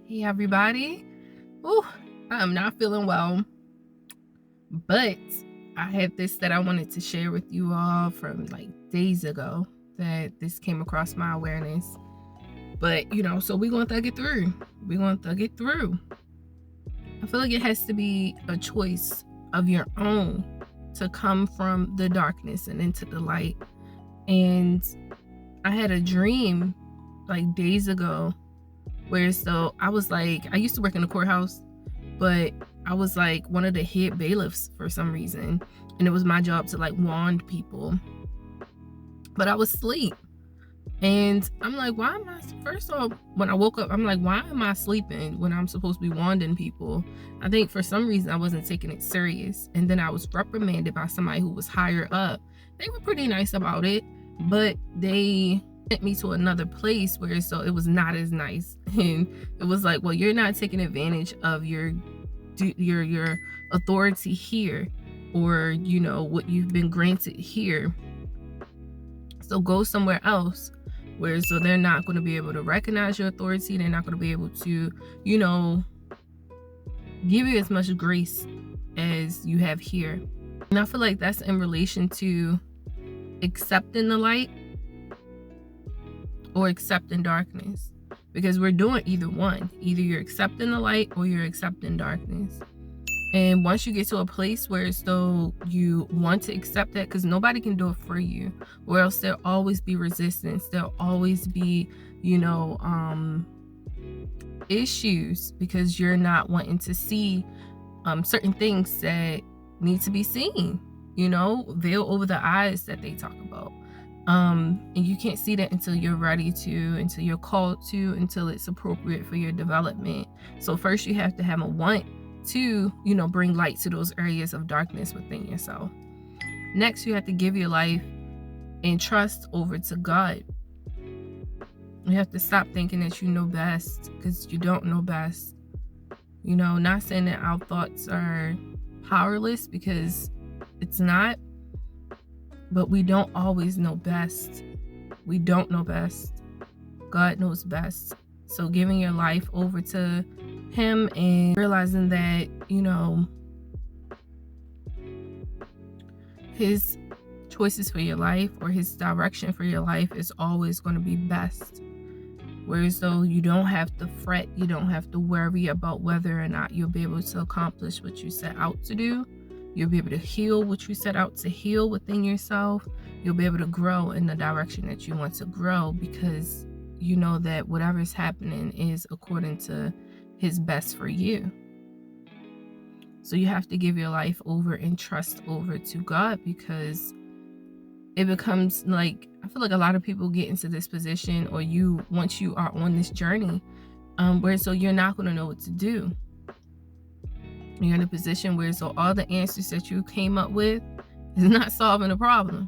Hey everybody. Ooh, I'm not feeling well, but I had this that I wanted to share with you all from like days ago that this came across my awareness. But so we're gonna thug it through. I feel like it has to be a choice of your own to come from the darkness and into the light. And I had a dream like days ago where I was like, I used to work in the courthouse, but I was like one of the head bailiffs for some reason, and it was my job to like wand people, but I was asleep. And I'm like, why am I, first off, when I woke up, I'm like, why am I sleeping when I'm supposed to be wanding people? I think for some reason I wasn't taking it serious. And then I was reprimanded by somebody who was higher up. They were pretty nice about it, but they sent me to another place where it was not as nice. And it was like, well, you're not taking advantage of your authority here, or what you've been granted here. So go somewhere else where they're not going to be able to recognize your authority. They're not going to be able to, give you as much grace as you have here. And I feel like that's in relation to accepting the light or accepting darkness, because we're doing either one. Either you're accepting the light or you're accepting darkness. And once you get to a place where you want to accept that, because nobody can do it for you, or else there'll always be resistance. There'll always be, issues, because you're not wanting to see certain things that need to be seen, veil over the eyes that they talk about. And you can't see that until you're ready to, until you're called to, until it's appropriate for your development. So first you have to have a want to, bring light to those areas of darkness within yourself. Next, you have to give your life and trust over to God. You have to stop thinking that you know best, because you don't know best. Not saying that our thoughts are powerless, because it's not, but we don't always know best. We don't know best. God knows best. So giving your life over to Him and realizing that, His choices for your life, or His direction for your life, is always going to be best. Whereas you don't have to fret, you don't have to worry about whether or not you'll be able to accomplish what you set out to do. You'll be able to heal what you set out to heal within yourself. You'll be able to grow in the direction that you want to grow, because you know that whatever's happening is according to His best for you. So you have to give your life over and trust over to God, because it becomes like, I feel like a lot of people get into this position, or once you are on this journey, where you're not going to know what to do. You're in a position where all the answers that you came up with is not solving the problem.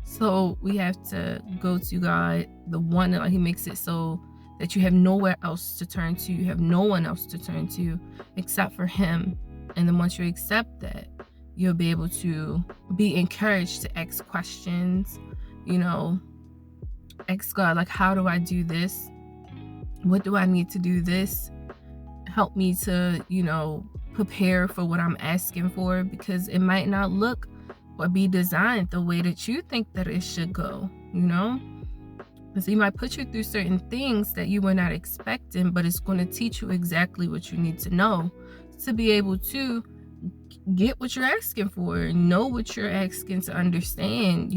So we have to go to God, the one that He makes it so that you have nowhere else to turn to. You have no one else to turn to except for Him. And then once you accept that, you'll be able to be encouraged to ask questions, ask God, like, how do I do this? What do I need to do this? Help me to, prepare for what I'm asking for, because it might not look or be designed the way that you think that it should go, Because He might put you through certain things that you were not expecting, but it's going to teach you exactly what you need to know to be able to get what you're asking for, know what you're asking to understand,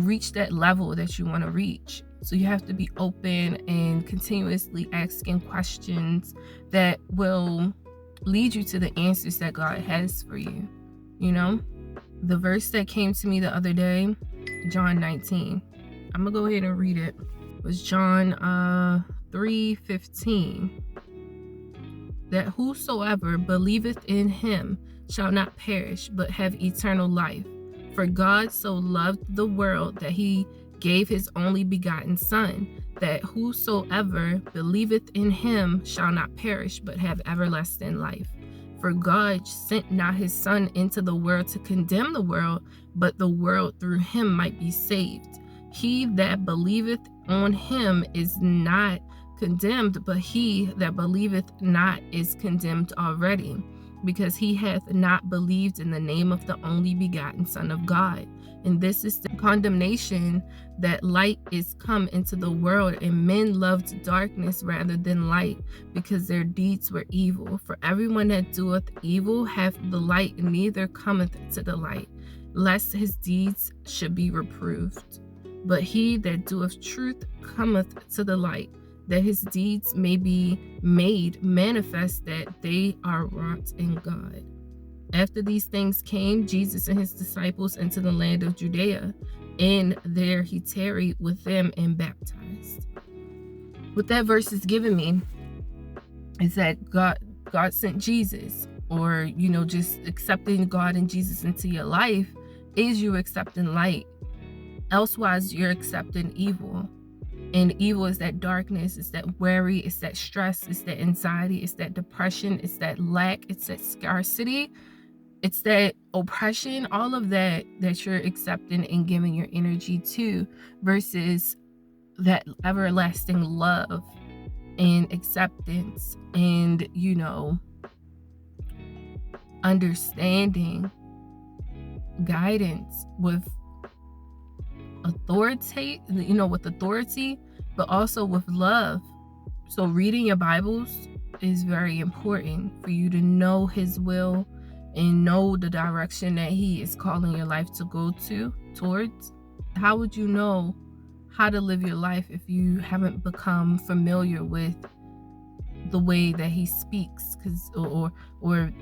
reach that level that you want to reach. So you have to be open and continuously asking questions that will lead you to the answers that God has for you. The verse that came to me the other day, John 19. I'm gonna go ahead and read it. It was John 3:15. That whosoever believeth in Him shall not perish, but have eternal life. For God so loved the world that He gave His only begotten Son, that whosoever believeth in Him shall not perish, but have everlasting life. For God sent not His Son into the world to condemn the world, but the world through Him might be saved. He that believeth on Him is not condemned, but he that believeth not is condemned already, because he hath not believed in the name of the only begotten Son of God. And this is the condemnation, that light is come into the world, and men loved darkness rather than light, because their deeds were evil. For everyone that doeth evil hath the light, neither cometh to the light, lest his deeds should be reproved. But he that doeth truth cometh to the light, that his deeds may be made manifest that they are wrought in God. After these things came Jesus and his disciples into the land of Judea, and there he tarried with them and baptized. What that verse is giving me is that God sent Jesus, or, just accepting God and Jesus into your life is you accepting light. Elsewise, you're accepting evil. And evil is that darkness, it's that worry, it's that stress, it's that anxiety, it's that depression, it's that lack, it's that scarcity, it's that oppression, all of that you're accepting and giving your energy to, versus that everlasting love and acceptance and, understanding, guidance with authority, with authority, but also with love. So reading your Bibles is very important for you to know his will and know the direction that he is calling your life to go towards. How would you know how to live your life if you haven't become familiar with the way that he speaks, or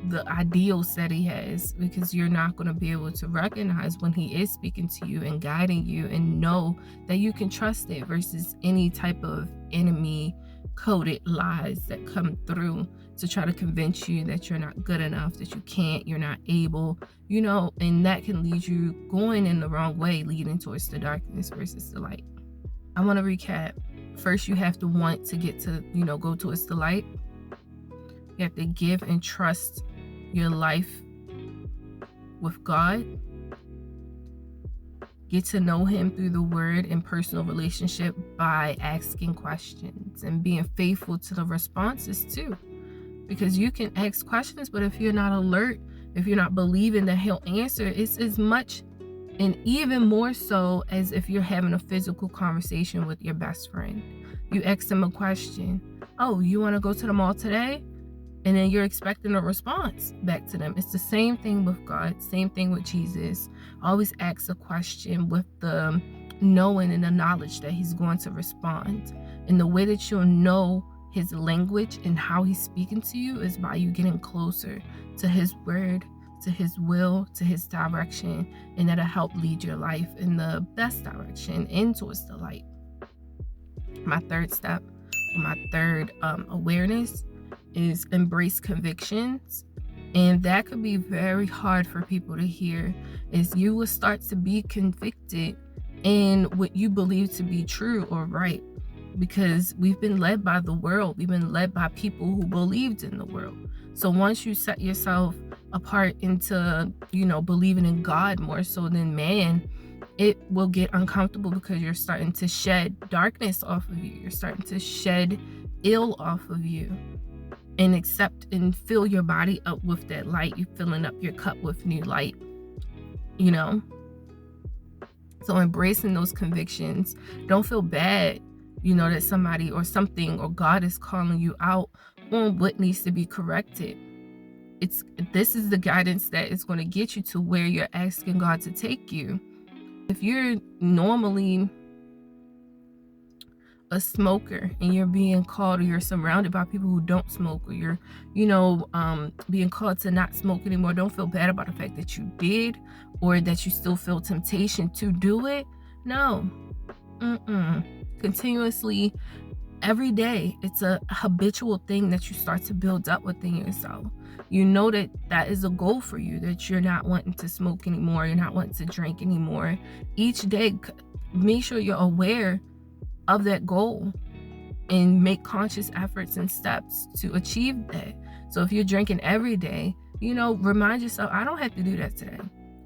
the ideals that he has? Because you're not going to be able to recognize when he is speaking to you and guiding you, and know that you can trust it, versus any type of enemy coded lies that come through to try to convince you that you're not good enough, that you can't, you're not able, and that can lead you going in the wrong way, leading towards the darkness versus the light. I want to recap. First, you have to want to get to, go towards the light. You have to give and trust your life with God. Get to know him through the word and personal relationship by asking questions and being faithful to the responses too. Because you can ask questions, but if you're not alert, if you're not believing that he'll answer, it's as much and even more so as if you're having a physical conversation with your best friend. You ask them a question. Oh, you want to go to the mall today? And then you're expecting a response back to them. It's the same thing with God, same thing with Jesus. Always ask a question with the knowing and the knowledge that he's going to respond. And the way that you'll know his language and how he's speaking to you is by you getting closer to his word, to his will, to his direction, and that'll help lead your life in the best direction and towards the light. My third step, my third awareness is embrace convictions. And that could be very hard for people to hear, is you will start to be convicted in what you believe to be true or right, because we've been led by the world. We've been led by people who believed in the world. So once you set yourself apart into, believing in God more so than man, it will get uncomfortable, because you're starting to shed darkness off of you. You're starting to shed ill off of you, and accept and fill your body up with that light. You're filling up your cup with new light, So embracing those convictions. Don't feel bad, that somebody or something or God is calling you out on what needs to be corrected. This is the guidance that is going to get you to where you're asking God to take you. If you're normally a smoker and you're being called, or you're surrounded by people who don't smoke, or you're, being called to not smoke anymore, don't feel bad about the fact that you did, or that you still feel temptation to do it. No. Continuously, every day, it's a habitual thing that you start to build up within yourself. You know that is a goal for you, that you're not wanting to smoke anymore, you're not wanting to drink anymore. Each day, make sure you're aware of that goal and make conscious efforts and steps to achieve that. So if you're drinking every day, remind yourself, I don't have to do that today.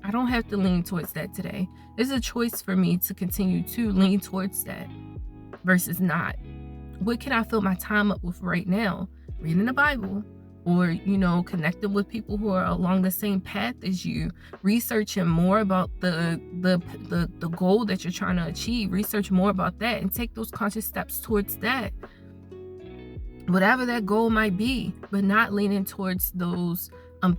I don't have to lean towards that today. It's a choice for me to continue to lean towards that versus not. What can I fill my time up with right now? Reading the Bible, or, connecting with people who are along the same path as you, researching more about the goal that you're trying to achieve. Research more about that and take those conscious steps towards that. Whatever that goal might be, but not leaning towards those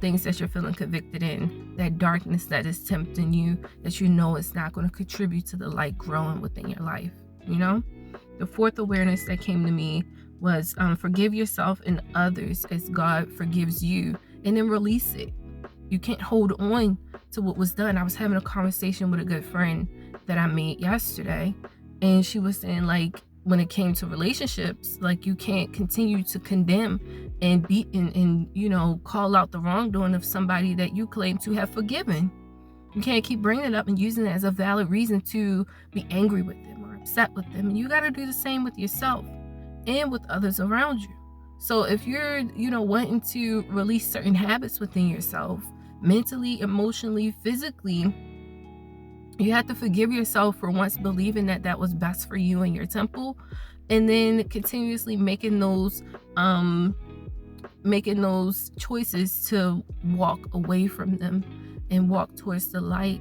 things that you're feeling convicted in, that darkness that is tempting you, that it's not going to contribute to the light growing within your life. The fourth awareness that came to me was forgive yourself and others as God forgives you, and then release it. You can't hold on to what was done. I was having a conversation with a good friend that I made yesterday, and she was saying, like, when it came to relationships, like, you can't continue to condemn and beat and call out the wrongdoing of somebody that you claim to have forgiven. You can't keep bringing it up and using it as a valid reason to be angry with them or upset with them. And you got to do the same with yourself and with others around you. So if you're, wanting to release certain habits within yourself, mentally, emotionally, physically, you have to forgive yourself for once believing that was best for you and your temple, and then continuously making those choices to walk away from them and walk towards the light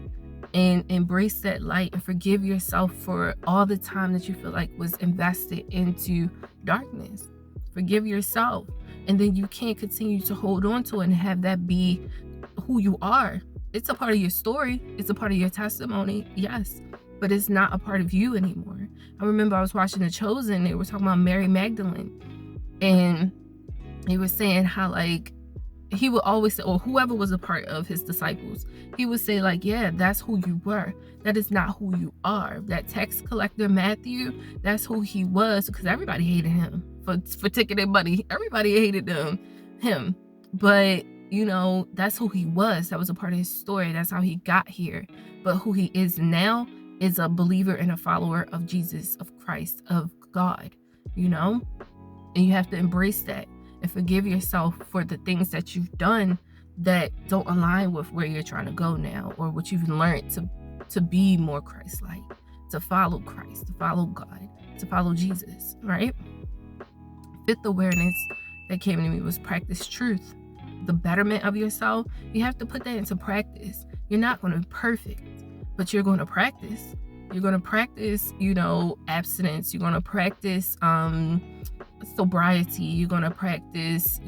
and embrace that light, and forgive yourself for all the time that you feel like was invested into darkness. Forgive yourself, and then you can't continue to hold on to it and have that be who you are. It's a part of your story. It's a part of your testimony, yes, but it's not a part of you anymore. I remember I was watching The Chosen. They were talking about Mary Magdalene, and he was saying how, like, he would always say, or whoever was a part of his disciples, he would say, like, yeah, that's who you were. That is not who you are. That tax collector Matthew, that's who he was, because everybody hated him for taking their money. Everybody hated him. But that's who he was. That was a part of his story. That's how he got here. But who he is now is a believer and a follower of Jesus, of Christ, of God, and you have to embrace that and forgive yourself for the things that you've done that don't align with where you're trying to go now, or what you've learned to be more Christ-like, to follow Christ, to follow God, to follow Jesus, right? Fifth awareness that came to me was practice truth. The betterment of yourself, you have to put that into practice. You're not going to be perfect, but you're going to practice. You're going to practice, abstinence. You're going to practice sobriety. You're going to practice,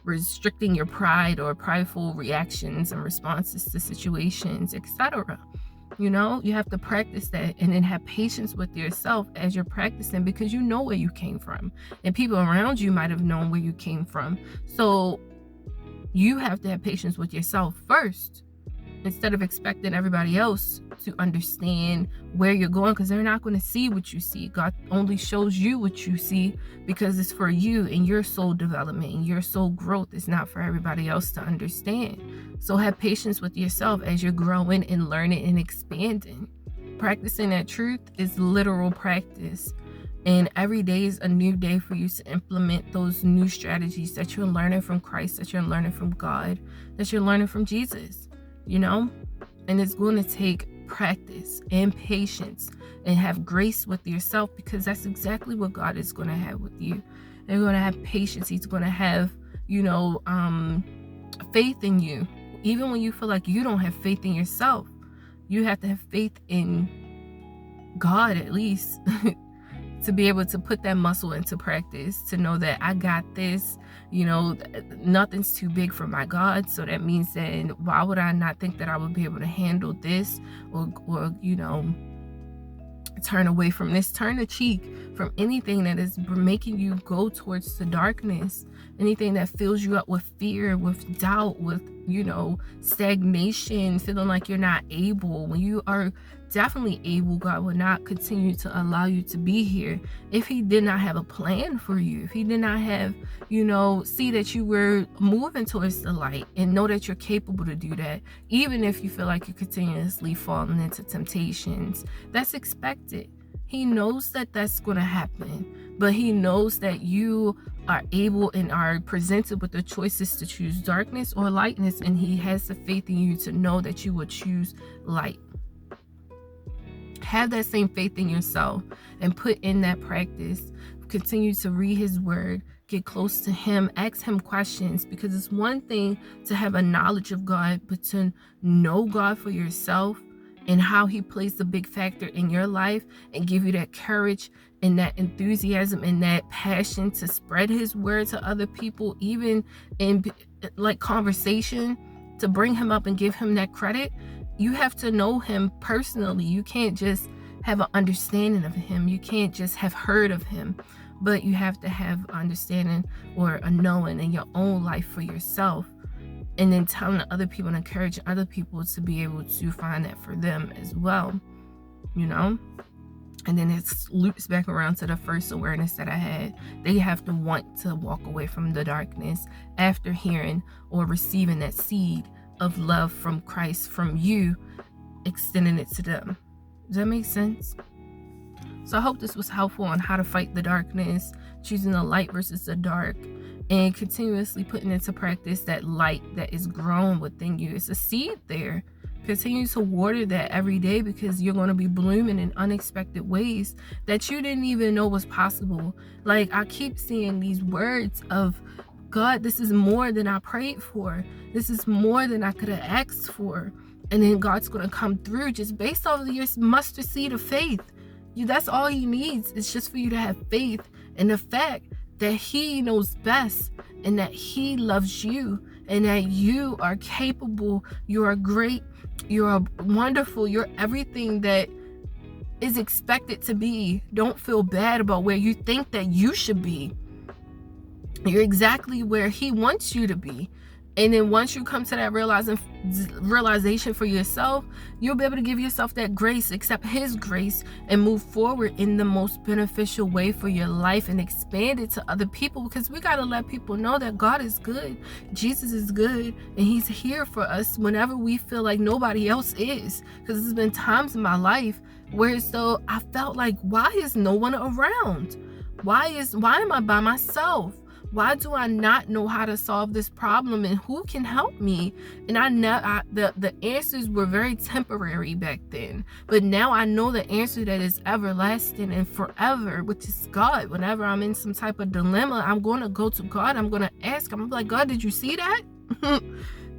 restricting your pride or prideful reactions and responses to situations, etc. You have to practice that, and then have patience with yourself as you're practicing, because you know where you came from, and people around you might have known where you came from. So you have to have patience with yourself first, instead of expecting everybody else to understand where you're going, because they're not going to see what you see. God only shows you what you see, because it's for you and your soul development and your soul growth. It's not for everybody else to understand. So have patience with yourself as you're growing and learning and expanding. Practicing that truth is literal practice, and every day is a new day for you to implement those new strategies that you're learning from Christ, that you're learning from God, that you're learning from Jesus. And it's going to take practice and patience, and have grace with yourself, because that's exactly what God is going to have with you. They're going to have patience. He's going to have, faith in you. Even when you feel like you don't have faith in yourself, you have to have faith in God, at least, to be able to put that muscle into practice, to know that I got this. Nothing's too big for my God. So that means that why would I not think that I would be able to handle this, or turn away from this, turn the cheek from anything that is making you go towards the darkness, anything that fills you up with fear, with doubt, with stagnation, feeling like you're not able. When you are definitely able, God will not continue to allow you to be here if he did not have a plan for you, if he did not have, see that you were moving towards the light, and know that you're capable to do that, even if you feel like you're continuously falling into temptations. That's expected. He knows that that's going to happen, but he knows that you are able and are presented with the choices to choose darkness or lightness, and he has the faith in you to know that you will choose light. have that same faith in yourself and put in that practice. Continue to read his word, get close to him, ask him questions, because it's one thing to have a knowledge of God, but to know God for yourself and how he plays a big factor in your life and give you that courage and that enthusiasm and that passion to spread his word to other people, even in like conversation, to bring him up and give him that credit. You have to know him personally. You can't just have an understanding of him. You can't just have heard of him, but you have to have understanding or a knowing in your own life for yourself, and then telling other people and encouraging other people to be able to find that for them as well, you know. And then it loops back around to the first awareness that I had. They have to want to walk away from the darkness after hearing or receiving that seed of love from Christ, from you, extending it to them. Does that make sense? So I hope this was helpful on how to fight the darkness, choosing the light versus the dark, and continuously putting into practice that light that is grown within you. It's a seed there. Continue to water that every day, because you're going to be blooming in unexpected ways that you didn't even know was possible. Like, I keep seeing these words of, God, this is more than I prayed for. This is more than I could have asked for. And then God's going to come through just based off of your mustard seed of faith. That's all he needs. It's just for you to have faith in the fact that he knows best, and that he loves you, and that you are capable, you are great, you are wonderful, you're everything that is expected to be. Don't feel bad about where you think that you should be. You're exactly where he wants you to be. And then once you come to that realization for yourself, you'll be able to give yourself that grace, accept his grace, and move forward in the most beneficial way for your life, and expand it to other people, because we got to let people know that God is good, Jesus is good, and he's here for us whenever we feel like nobody else is. Because there's been times in my life where it's though I felt like, why is no one around? Why am I by myself? Why do I not know how to solve this problem, and who can help me? And the answers were very temporary back then, but now I know the answer that is everlasting and forever, which is God. Whenever I'm in some type of dilemma, I'm going to go to God. I'm going to ask him. I'm like, God, did you see that?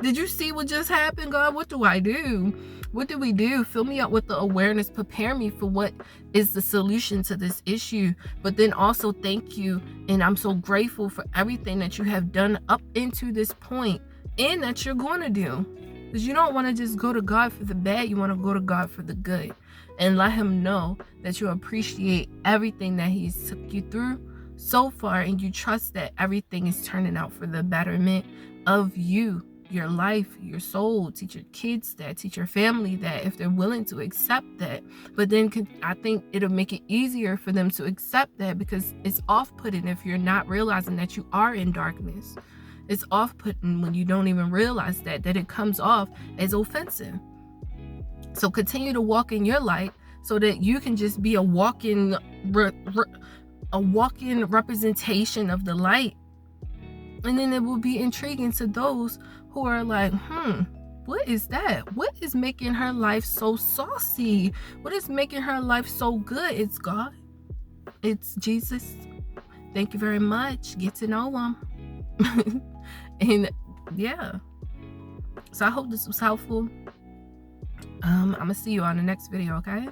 Did you see what just happened, God? What do I do? What do we do? Fill me up with the awareness. Prepare me for what is the solution to this issue. But then also thank you. And I'm so grateful for everything that you have done up into this point, and that you're going to do. Because you don't want to just go to God for the bad. You want to go to God for the good. And let him know that you appreciate everything that he's took you through so far. And you trust that everything is turning out for the betterment of you, your life, your soul. Teach your kids that, teach your family that, if they're willing to accept that. But then I think it'll make it easier for them to accept that, because it's off-putting if you're not realizing that you are in darkness. It's off-putting when you don't even realize that it comes off as offensive. So continue to walk in your light, so that you can just be a walking representation of the light. And then it will be intriguing to those who are like, what is that? What is making her life so saucy? What is making her life so good? It's God. It's Jesus. Thank you very much. Get to know him. And yeah. So I hope this was helpful. I'm going to see you on the next video, okay?